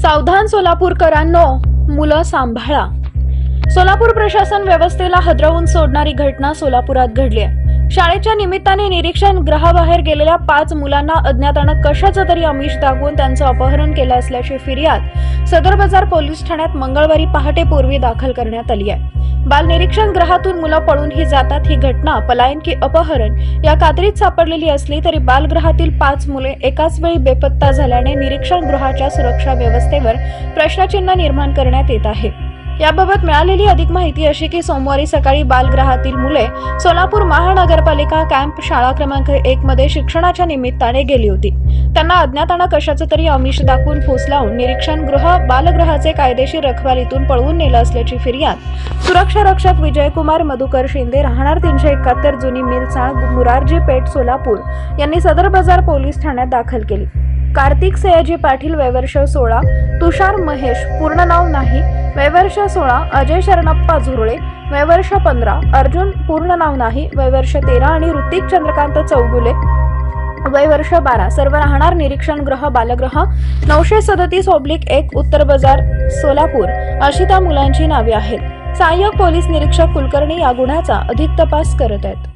सावधान सोलापूरकरांनो, मुलं सांभाळा। सोलापूर प्रशासन व्यवस्थेला हादरवून सोडणारी घटना सोलापुरात घडली आहे। शाळेच्या निमित्ताने निरीक्षण गृहाबाहेर गेलेल्या 5 मुलांना अज्ञातानं कशाचं तरी आमिष दाखवून त्यांचं अपहरण केलं असल्याची फिर्याद सदर बाजार पोलीस ठाण्यात मंगळवारी पहाटेपूर्वी दाखल करण्यात आली आहे। बाल निरीक्षण गृहातून मुलं पळूनही जातात। ही घटना पलायन की अपहरण या कात्रीत सापडलेली असली तरी बालगृहातील 5 मुले एकाच वेळी बेपत्ता झाल्याने निरीक्षण गृहाच्या सुरक्षा व्यवस्थेवर प्रश्नचिन्ह निर्माण करण्यात येत आहे। याबाबत मिळालेली अधिक माहिती अशी की सोमवारी सकाळी बालगृहातील मुले सोलापूर महानगरपालिका कॅम्प शाळा क्रमांक 1 मध्ये शिक्षणाच्या निमित्ताने गेली होती। त्यांना अज्ञातानं कशाचं तरी आमिष दाखवून फूस लावून निरीक्षण गृह बालगृहाचे कायदेशीर रखवालीतून पळवून नेलं असल्याची फिर्याद सुरक्षा रक्षक विजयकुमार मधुकर शिंदे राहणार 371 जुनी मिल चाळ मुरारजी पेठ सोलापूर यांनी सदर बाजार पोलीस ठाण्यात दाखल केली। कार्तिक सयाजी पाटील वयवर्ष 16, तुषार महेश पूर्ण नाव नाही वयवर्ष 16, अजय शरणप्पा झुरळे वयवर्ष 15, अर्जुन पूर्ण नाव नाही वयवर्ष 13 आणि ऋतिक चंद्रकांत चौगुले वयवर्ष 12 सर्व राहणार निरीक्षण गृह बालगृह 937/1 उत्तर बाजार सोलापूर अशी त्या मुलांची नावे आहेत। सहाय्यक पोलीस निरीक्षक कुलकर्णी या गुन्ह्याचा अधिक तपास करत आहेत।